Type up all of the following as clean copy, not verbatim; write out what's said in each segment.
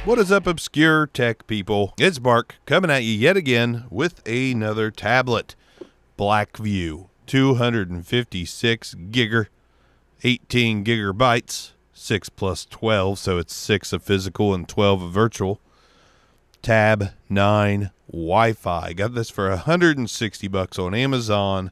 What is up, obscure tech people? It's Mark coming at you yet again with another tablet. Blackview, 256 gigger, 18 gigabytes, 6 plus 12, so it's 6 of physical and 12 of virtual. Tab 9 Wi-Fi. Got this for $160 on Amazon.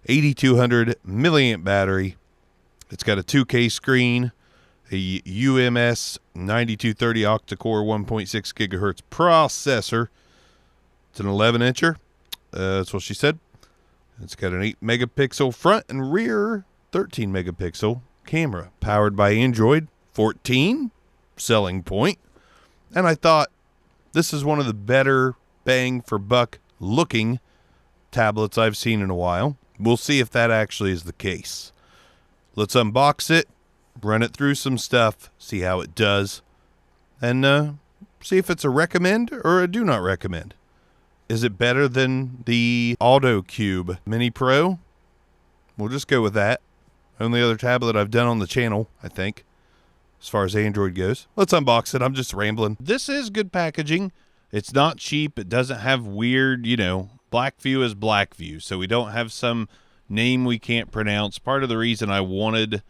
8200 milliamp battery. It's got a 2K screen, a UMS 9230 octa-core 1.6 gigahertz processor. It's an 11-incher. That's what she said. It's got an 8 megapixel front and rear 13 megapixel camera, powered by Android 14. Selling point. And I thought this is one of the better bang for buck looking tablets I've seen in a while. We'll see if that actually is the case. Let's unbox it, run it through some stuff, see how it does, and see if it's a recommend or a do not recommend. Is it better than the AutoCube Mini Pro? We'll just go with that. Only other tablet I've done on the channel, I think, as far as Android goes. Let's unbox it. I'm just rambling. This is good packaging. It's not cheap. It doesn't have weird, Blackview is Blackview, so we don't have some name we can't pronounce. Part of the reason I wanted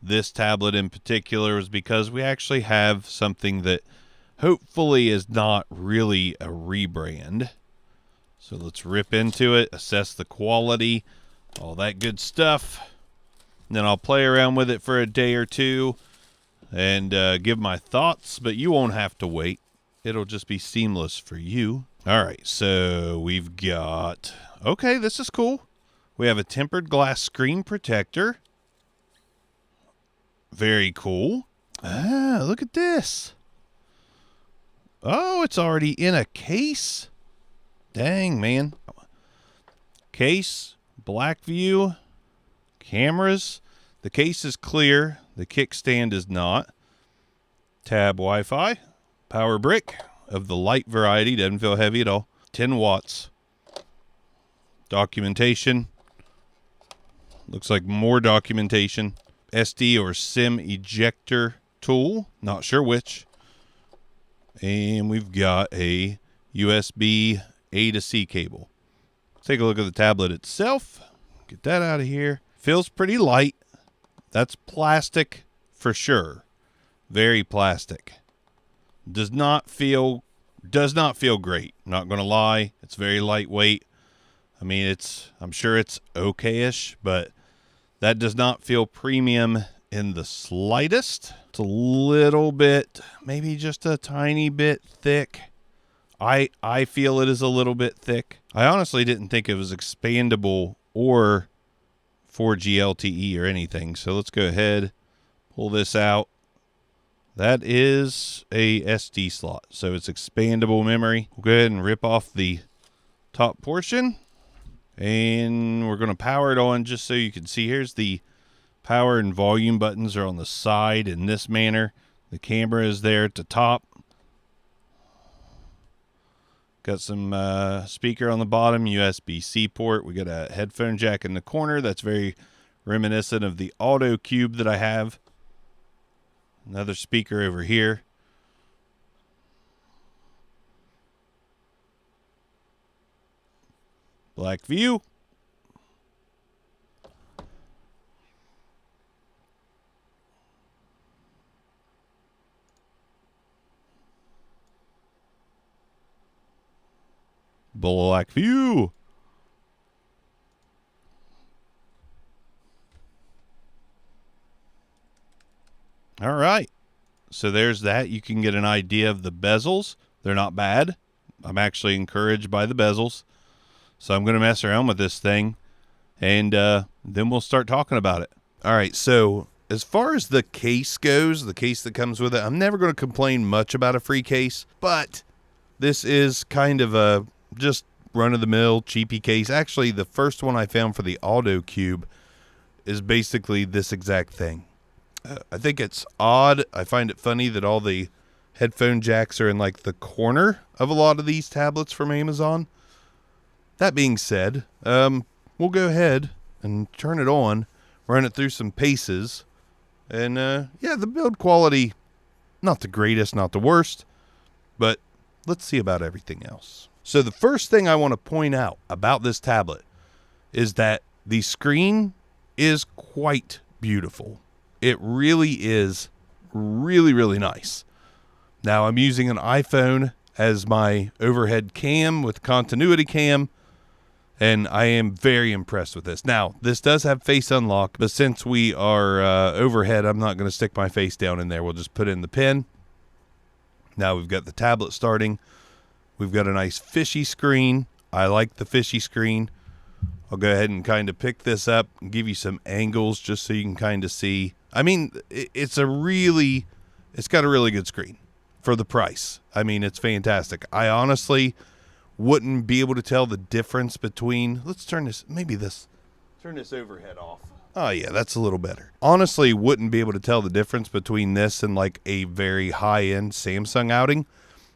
this tablet in particular is because we actually have something that hopefully is not really a rebrand. So let's rip into it, assess the quality, all that good stuff. And then I'll play around with it for a day or two and give my thoughts, but you won't have to wait. It'll just be seamless for you. All right, so we've got, okay, this is cool. We have a tempered glass screen protector. Very cool. Ah, look at this. Oh, it's already in a case. Dang, man. Case, Blackview, cameras. The case is clear. The kickstand is not. Tab Wi-Fi. Power brick of the light variety. Doesn't feel heavy at all. 10 watts. Documentation. Looks like more documentation. SD or SIM ejector tool. Not sure which. And we've got a USB A to C cable. Let's take a look at the tablet itself. Get that out of here. Feels pretty light. That's plastic for sure. Very plastic. Does not feel great. Not going to lie. It's very lightweight. I mean, I'm sure it's okay-ish, but that does not feel premium in the slightest. It's a little bit, maybe just a tiny bit thick. I feel it is a little bit thick. I honestly didn't think it was expandable or 4G LTE or anything. So let's go ahead, pull this out. That is a SD slot, so it's expandable memory. We'll go ahead and rip off the top portion. And we're going to power it on just so you can see. Here's the power and volume buttons are on the side in this manner. The camera is there at the top. Got some speaker on the bottom, USB-C port. We got a headphone jack in the corner. That's very reminiscent of the AutoCube that I have. Another speaker over here. Blackview. Blackview. All right. So there's that. You can get an idea of the bezels. They're not bad. I'm actually encouraged by the bezels. So I'm going to mess around with this thing, and then we'll start talking about it. All right, so as far as the case goes, the case that comes with it, I'm never going to complain much about a free case, but this is kind of a just run-of-the-mill, cheapy case. Actually, the first one I found for the AutoCube is basically this exact thing. I think it's odd. I find it funny that all the headphone jacks are in like the corner of a lot of these tablets from Amazon. That being said, we'll go ahead and turn it on, run it through some paces, and yeah, the build quality, not the greatest, not the worst, But let's see about everything else. So the first thing I want to point out about this tablet is that the screen is quite beautiful. It really is really, really nice. Now I'm using an iPhone as my overhead cam with continuity cam, and I am very impressed with this. Now, this does have face unlock, but since we are overhead, I'm not going to stick my face down in there. We'll just put in the pin. Now we've got the tablet starting. We've got a nice fishy screen. I like the fishy screen. I'll go ahead and kind of pick this up and give you some angles just so you can kind of see. I mean, it's got a really good screen for the price. I mean, it's fantastic. I honestly wouldn't be able to tell the difference between, let's turn this overhead off. Oh yeah, that's a little better. Honestly, wouldn't be able to tell the difference between this and like a very high-end Samsung outing.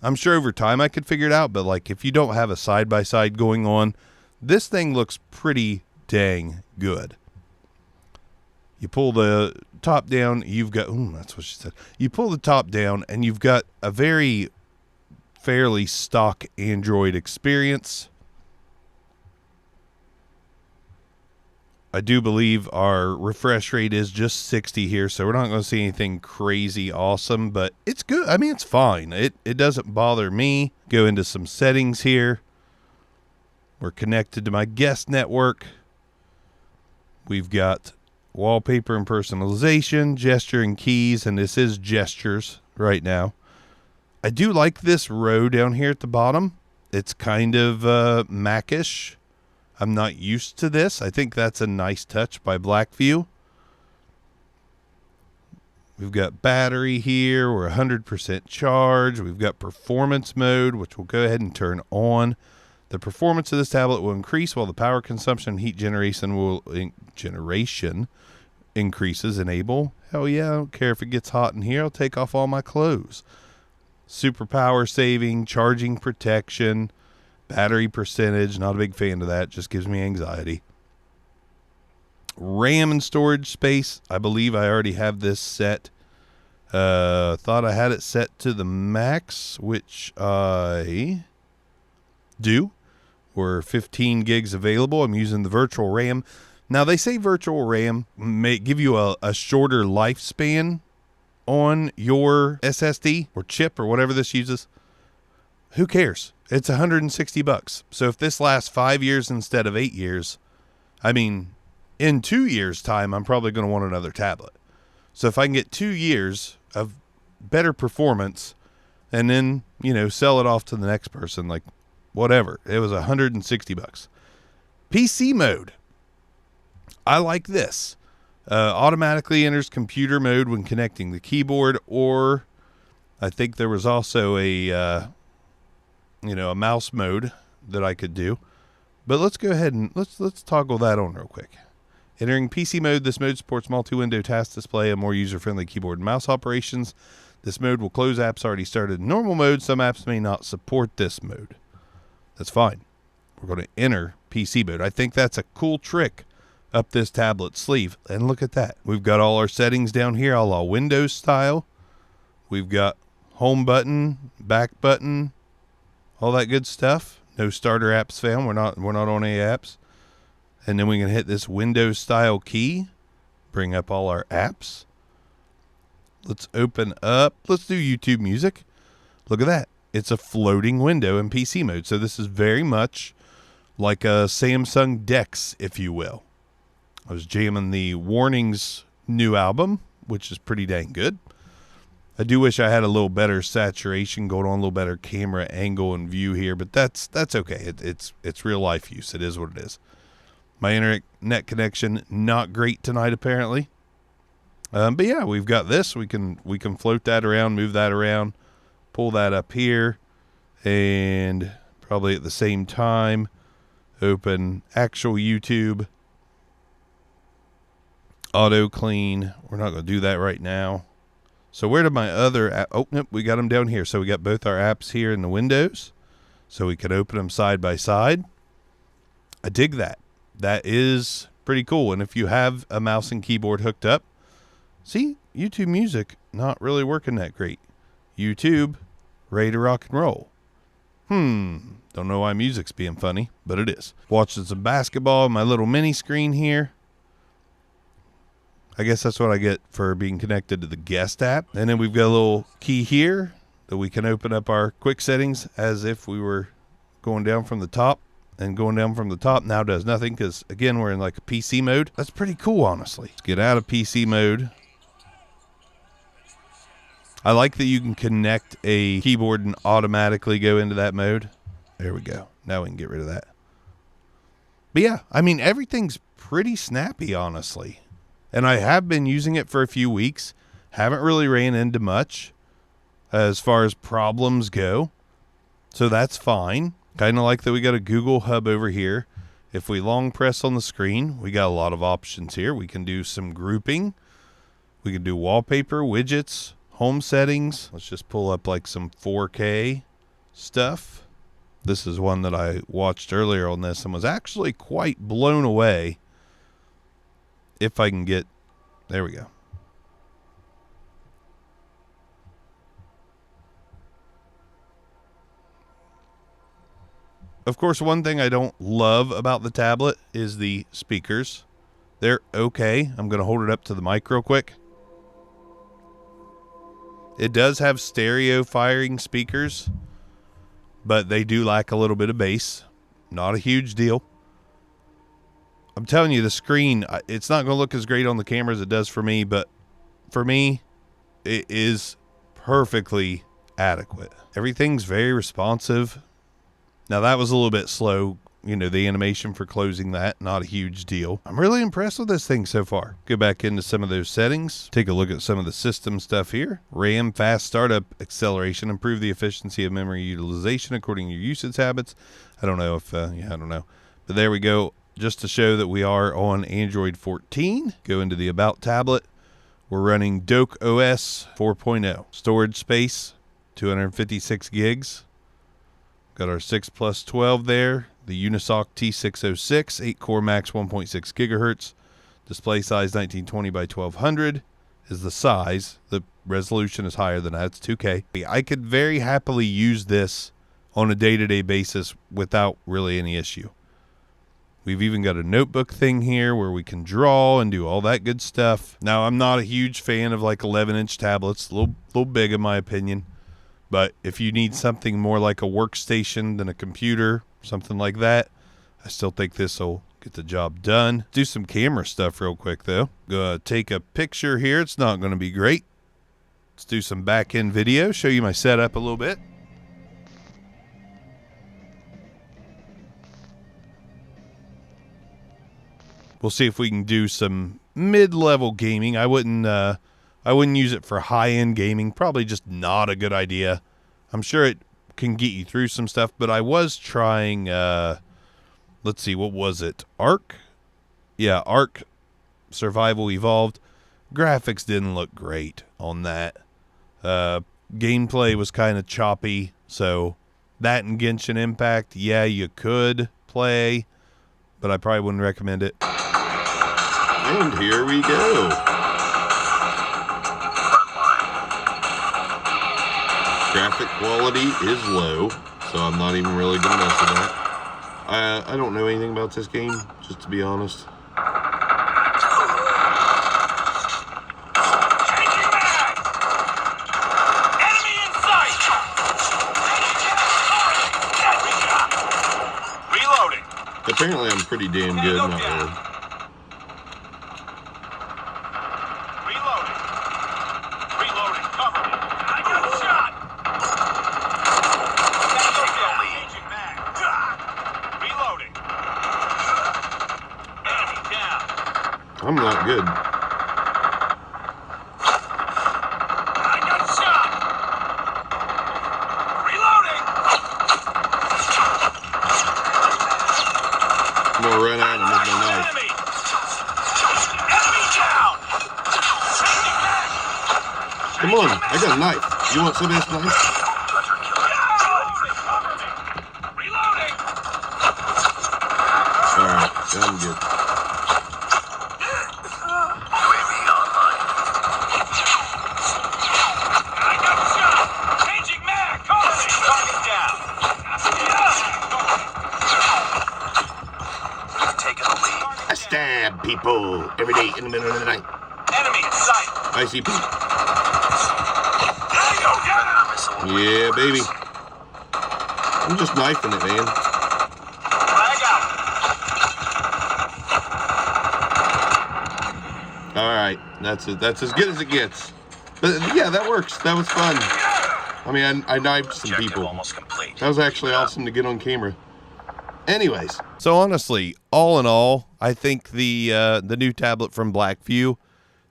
I'm sure over time I could figure it out, but like if you don't have a side-by-side going on, this thing looks pretty dang good. You pull the top down, you've got, that's what she said. You pull the top down and you've got a very fairly stock Android experience. I do believe our refresh rate is just 60 here, so we're not going to see anything crazy awesome, but it's good. I mean, it's fine. It doesn't bother me. Go into some settings here. We're connected to my guest network. We've got wallpaper and personalization, gesture and keys, and this is gestures right now. I do like this row down here at the bottom. It's kind of Mac-ish. I'm not used to this. I think that's a nice touch by Blackview. We've got battery here. We're 100% charged. We've got performance mode, which we'll go ahead and turn on. The performance of this tablet will increase while the power consumption and heat generation increases. Enable. Hell yeah, I don't care if it gets hot in here. I'll take off all my clothes. Super power saving, charging protection, battery percentage. Not a big fan of that. Just gives me anxiety. RAM and storage space. I believe I already have this set. Thought I had it set to the max, which I do. We're 15 gigs available. I'm using the virtual RAM. Now, they say virtual RAM may give you a shorter lifespan on your SSD or chip or whatever this uses. Who cares? It's $160. So if this lasts 5 years instead of 8 years, I mean, in 2 years' time, I'm probably going to want another tablet. So if I can get 2 years of better performance and then, sell it off to the next person, like whatever, it was $160. PC mode. I like this. Automatically enters computer mode when connecting the keyboard, or I think there was also a mouse mode that I could do. But let's go ahead and let's toggle that on real quick. Entering PC mode, this mode supports multi-window task display and more user-friendly keyboard and mouse operations. This mode will close apps already started in normal mode. Some apps may not support this mode. That's fine. We're going to enter PC mode. I think that's a cool trick up this tablet sleeve. And look at that. We've got all our settings down here, a la Windows style. We've got home button, back button, all that good stuff. No starter apps found. We're not on any apps. And then we can hit this Windows style key, bring up all our apps. Let's open up. Let's do YouTube Music. Look at that. It's a floating window in PC mode. So this is very much like a Samsung DeX, if you will. I was jamming the Warnings new album, which is pretty dang good. I do wish I had a little better saturation going on, a little better camera angle and view here, but that's okay. It's real life use. It is what it is. My internet connection not great tonight apparently. But yeah, we've got this. We can float that around, move that around, pull that up here, and probably at the same time open actual YouTube. Auto clean. We're not going to do that right now. So where did my other app? Oh, nope, we got them down here. So we got both our apps here in the windows. So we could open them side by side. I dig that. That is pretty cool. And if you have a mouse and keyboard hooked up, see, YouTube Music, not really working that great. YouTube, ready to rock and roll. Don't know why music's being funny, but it is. Watching some basketball on my little mini screen here. I guess that's what I get for being connected to the guest app. And then we've got a little key here that we can open up our quick settings as if we were going down from the top. And going down from the top now does nothing because, again, we're in like a PC mode. That's pretty cool, honestly. Let's get out of PC mode. I like that you can connect a keyboard and automatically go into that mode. There we go. Now we can get rid of that. But yeah, I mean, everything's pretty snappy, honestly. And I have been using it for a few weeks. Haven't really ran into much as far as problems go. So that's fine. Kind of like that we got a Google Hub over here. If we long press on the screen, we got a lot of options here. We can do some grouping. We can do wallpaper, widgets, home settings. Let's just pull up like some 4K stuff. This is one that I watched earlier on this and was actually quite blown away. If I can get, there we go. Of course, one thing I don't love about the tablet is the speakers. They're okay. I'm going to hold it up to the mic real quick. It does have stereo firing speakers, but they do lack a little bit of bass. Not a huge deal. I'm telling you, the screen, it's not going to look as great on the camera as it does for me, but for me, it is perfectly adequate. Everything's very responsive. Now, that was a little bit slow, you know, the animation for closing that, not a huge deal. I'm really impressed with this thing so far. Go back into some of those settings, take a look at some of the system stuff here. RAM, fast startup, acceleration, improve the efficiency of memory utilization according to your usage habits. I don't know if, I don't know. But there we go. Just to show that we are on Android 14, go into the About tablet. We're running Doke OS 4.0. Storage space, 256 gigs. Got our 6 plus 12 there. The Unisoc T606, 8-core max 1.6 gigahertz. Display size 1920 by 1200 is the size. The resolution is higher than that. It's 2K. I could very happily use this on a day-to-day basis without really any issue. We've even got a notebook thing here where we can draw and do all that good stuff. Now, I'm not a huge fan of like 11-inch tablets. A little big in my opinion. But if you need something more like a workstation than a computer, something like that, I still think this will get the job done. Do some camera stuff real quick, though. Go take a picture here. It's not going to be great. Let's do some back-end video, show you my setup a little bit. We'll see if we can do some mid-level gaming. I wouldn't use it for high-end gaming. Probably just not a good idea. I'm sure it can get you through some stuff, but I was trying, let's see, what was it? Ark? Yeah, Ark Survival Evolved. Graphics didn't look great on that. Gameplay was kind of choppy, so that and Genshin Impact, yeah, you could play, but I probably wouldn't recommend it. And here we go. Graphic quality is low, so I'm not even really going to mess with that. I don't know anything about this game, just to be honest. Enemy in sight! Reloading. Apparently I'm pretty damn good, not really. I'm not good. I got shot. Reloading. I'm gonna run out and with my knife. Enemy down. Come on, I got a knife. You want some of this knife? Reloading. Alright, I'm good. I got shot. Changing mag. Cover people every day in the middle of the night. Enemy in sight. ICP. There you go. Get him. Yeah, baby. I'm just knifing it, man. Flag out. All right, that's as good as it gets. But yeah, that works. That was fun. I mean, I knifed some Objective people. almost complete. That was actually awesome to get on camera. Anyways, so honestly, all in all, I think the new tablet from Blackview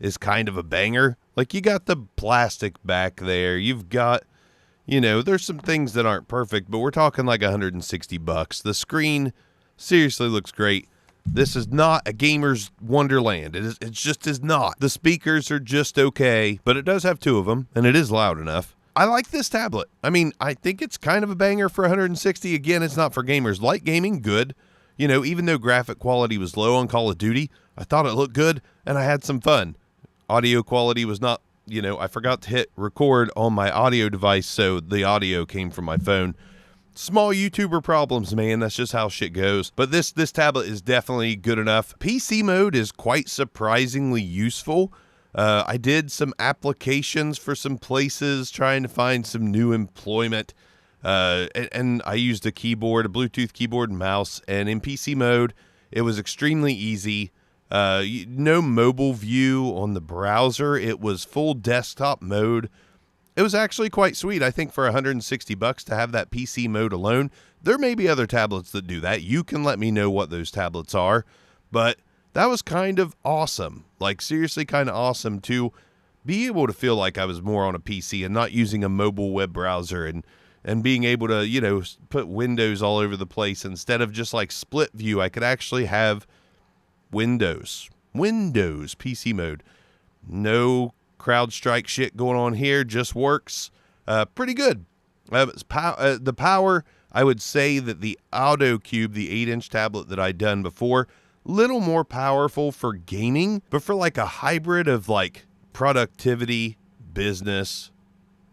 is kind of a banger. Like, you got the plastic back there. You've got, there's some things that aren't perfect, but we're talking like $160. The screen seriously looks great. This is not a gamer's wonderland. It just is not. The speakers are just okay, but it does have two of them, and it is loud enough. I like this tablet. I mean, I think it's kind of a banger for 160. Again, it's not for gamers. Light gaming, good. Even though graphic quality was low on Call of Duty, I thought it looked good, and I had some fun. Audio quality was not, I forgot to hit record on my audio device, so the audio came from my phone. Small YouTuber problems, man. That's just how shit goes. But this tablet is definitely good enough. PC mode is quite surprisingly useful. I did some applications for some places trying to find some new employment. And I used a keyboard, a Bluetooth keyboard and mouse. And in PC mode, it was extremely easy. No mobile view on the browser. It was full desktop mode. It was actually quite sweet. I think for $160 to have that PC mode alone. There may be other tablets that do that. You can let me know what those tablets are. But that was kind of awesome. Like, seriously kind of awesome to be able to feel like I was more on a PC and not using a mobile web browser and being able to, put windows all over the place instead of just like split view. I could actually have Windows PC mode. No CrowdStrike shit going on here, just works pretty good. The power, I would say that the Auto Cube, the 8-inch tablet that I'd done before, little more powerful for gaming, but for like a hybrid of like productivity, business,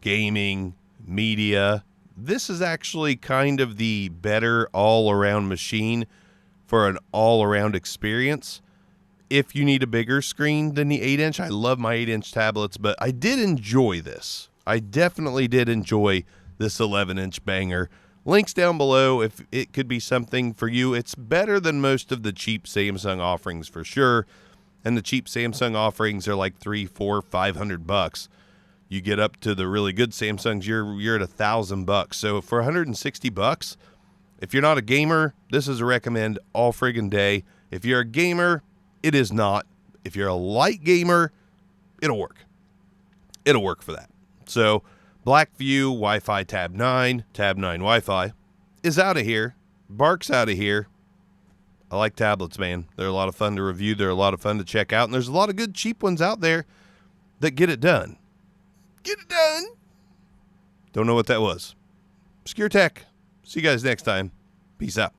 gaming, media, this is actually kind of the better all-around machine for an all-around experience. If you need a bigger screen than the 8-inch, I love my 8-inch tablets, but I did enjoy this. I definitely did enjoy this 11-inch banger. Links down below if it could be something for you. It's better than most of the cheap Samsung offerings for sure. And the cheap Samsung offerings are like $300, $400, $500. You get up to the really good Samsungs, you're at $1,000. So for $160, if you're not a gamer, this is a recommend all friggin' day. If you're a gamer, it is not. If you're a light gamer, it'll work. It'll work for that. So Blackview Wi-Fi Tab 9 Wi-Fi is out of here. Bark's out of here. I like tablets, man. They're a lot of fun to review. They're a lot of fun to check out. And there's a lot of good cheap ones out there that get it done. Get it done. Don't know what that was. Obscure Tech. See you guys next time. Peace out.